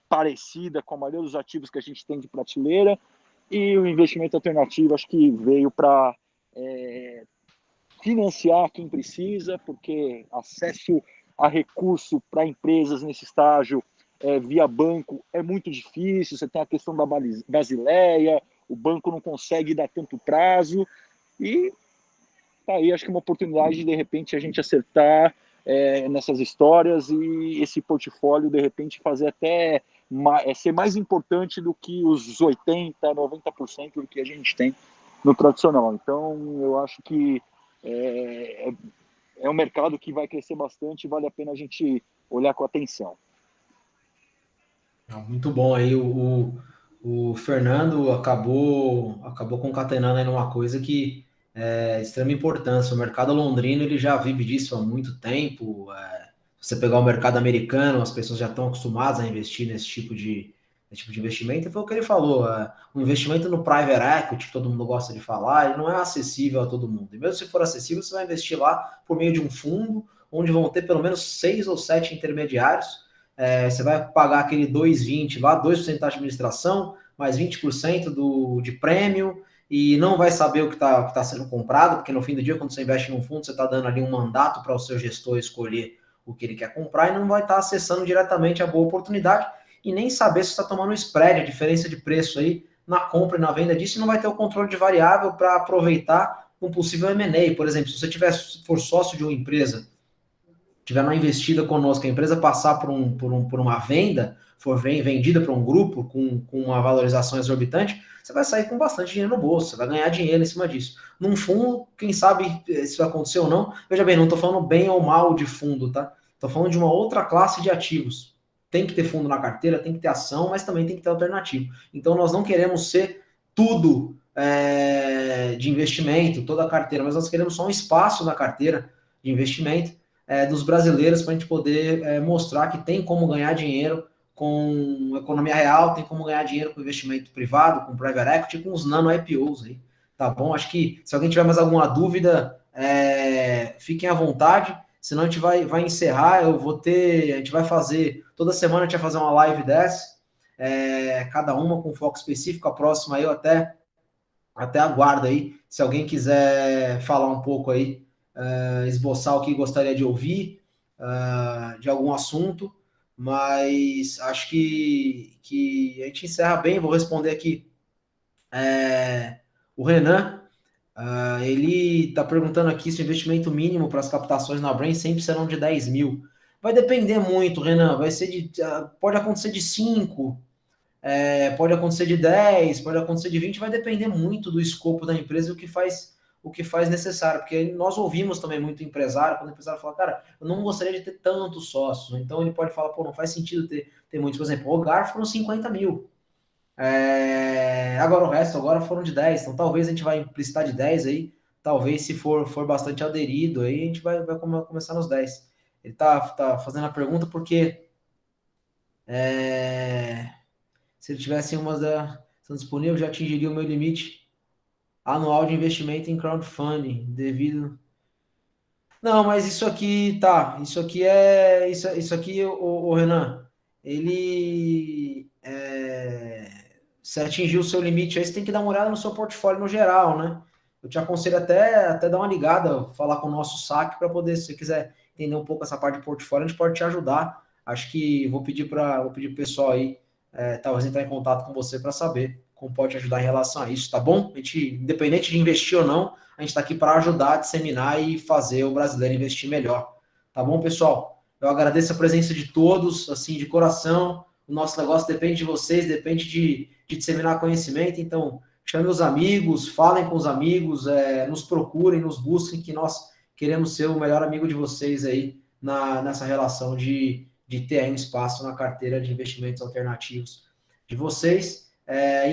parecida com a maioria dos ativos que a gente tem de prateleira, e o investimento alternativo acho que veio para financiar quem precisa, porque acesso a recurso para empresas nesse estágio via banco é muito difícil, você tem a questão da Basileia, o banco não consegue dar tanto prazo, e tá aí, acho que uma oportunidade de repente a gente acertar nessas histórias e esse portfólio de repente fazer até ser mais importante do que os 80, 90% do que a gente tem no tradicional. Então, eu acho que é um mercado que vai crescer bastante e vale a pena a gente olhar com atenção. Muito bom aí. O Fernando acabou concatenando aí numa coisa que é de extrema importância. O mercado londrino ele já vive disso há muito tempo. Se você pegar o mercado americano, as pessoas já estão acostumadas a investir nesse tipo de investimento. E foi o que ele falou. O investimento no private equity, que todo mundo gosta de falar, ele não é acessível a todo mundo. E mesmo se for acessível, você vai investir lá por meio de um fundo, onde vão ter pelo menos 6 ou 7 intermediários. Você vai pagar aquele 2,20 lá, 2% da administração, mais 20% de prêmio, e não vai saber o que tá sendo comprado, porque no fim do dia, quando você investe num fundo, você está dando ali um mandato para o seu gestor escolher o que ele quer comprar, e não vai estar acessando diretamente a boa oportunidade, e nem saber se está tomando um spread, a diferença de preço aí na compra e na venda disso e não vai ter o controle de variável para aproveitar um possível M&A. Por exemplo, se você for sócio de uma empresa, tiver uma investida conosco, a empresa passar por uma venda, for vendida para um grupo com uma valorização exorbitante, você vai sair com bastante dinheiro no bolso, você vai ganhar dinheiro em cima disso. Num fundo, quem sabe se vai acontecer ou não. Veja bem, não estou falando bem ou mal de fundo, tá? Estou falando de uma outra classe de ativos. Tem que ter fundo na carteira, tem que ter ação, mas também tem que ter alternativo. Então, nós não queremos ser tudo de investimento, toda a carteira, mas nós queremos só um espaço na carteira de investimento dos brasileiros para a gente poder mostrar que tem como ganhar dinheiro com economia real, tem como ganhar dinheiro com investimento privado, com private equity, com os nano IPOs aí, tá bom? Acho que se alguém tiver mais alguma dúvida, fiquem à vontade, senão a gente vai encerrar, a gente vai fazer, toda semana a gente vai fazer uma live dessa, cada uma com foco específico, a próxima eu até aguardo aí, se alguém quiser falar um pouco aí, esboçar o que gostaria de ouvir, de algum assunto, mas acho que a gente encerra bem, vou responder aqui. O Renan, ele está perguntando aqui se o investimento mínimo para as captações na Brain sempre serão de 10 mil. Vai depender muito, Renan, vai ser pode acontecer de 5, pode acontecer de 10, pode acontecer de 20, vai depender muito do escopo da empresa e o que faz necessário, porque nós ouvimos também muito empresário, quando o empresário fala, cara, eu não gostaria de ter tantos sócios, então ele pode falar, pô, não faz sentido ter muitos, por exemplo, o Hogar foram 50 mil, agora o resto agora foram de 10, então talvez a gente vai implicitar de 10 aí, talvez se for bastante aderido, aí a gente vai começar nos 10. Ele tá fazendo a pergunta porque se ele tivesse umas são disponíveis, já atingiria o meu limite anual de investimento em crowdfunding, devido... Não, mas isso aqui, tá, isso aqui isso aqui, o Renan, ele, se atingir o seu limite aí, você tem que dar uma olhada no seu portfólio no geral, né? Eu te aconselho até dar uma ligada, falar com o nosso saque para poder, se você quiser entender um pouco essa parte de portfólio, a gente pode te ajudar. Acho que vou pedir pro pessoal aí, talvez entrar em contato com você para saber como pode ajudar em relação a isso, tá bom? A gente, independente de investir ou não, a gente está aqui para ajudar, disseminar e fazer o brasileiro investir melhor. Tá bom, pessoal? Eu agradeço a presença de todos, assim, de coração. O nosso negócio depende de vocês, depende de disseminar conhecimento. Então, chame os amigos, falem com os amigos, nos procurem, nos busquem, que nós queremos ser o melhor amigo de vocês aí nessa relação de ter aí um espaço na carteira de investimentos alternativos de vocês.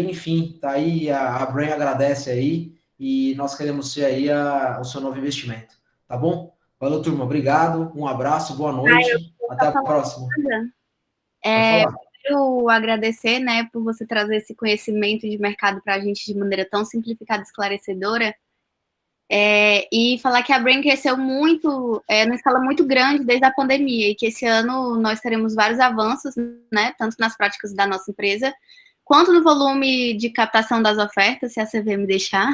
Enfim, tá aí, a Brain agradece aí e nós queremos ser aí o seu novo investimento, tá bom? Valeu, turma, obrigado, um abraço, boa noite, até a próxima. Quero agradecer, né, por você trazer esse conhecimento de mercado para a gente de maneira tão simplificada e esclarecedora, e falar que a Brain cresceu muito, numa escala muito grande desde a pandemia, e que esse ano nós teremos vários avanços, né, tanto nas práticas da nossa empresa, quanto no volume de captação das ofertas, se a CV me deixar.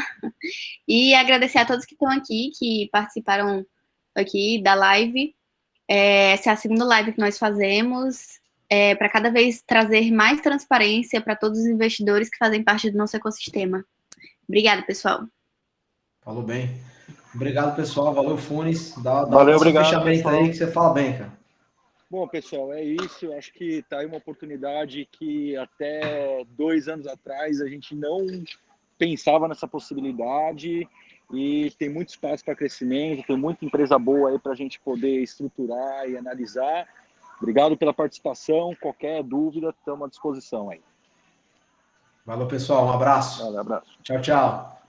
E agradecer a todos que estão aqui, que participaram aqui da live. Essa é a segunda live que nós fazemos, para cada vez trazer mais transparência para todos os investidores que fazem parte do nosso ecossistema. Obrigada, pessoal. Falou bem. Obrigado, pessoal. Valeu, Funes. Valeu, obrigado, fechamento pessoal. aí que você fala bem, cara. Bom, pessoal, é isso. Eu acho que está aí uma oportunidade que até 2 anos atrás a gente não pensava nessa possibilidade e tem muito espaço para crescimento, tem muita empresa boa aí para a gente poder estruturar e analisar. Obrigado pela participação. Qualquer dúvida, estamos à disposição aí. Valeu, pessoal. Um abraço. Valeu, abraço. Tchau, tchau.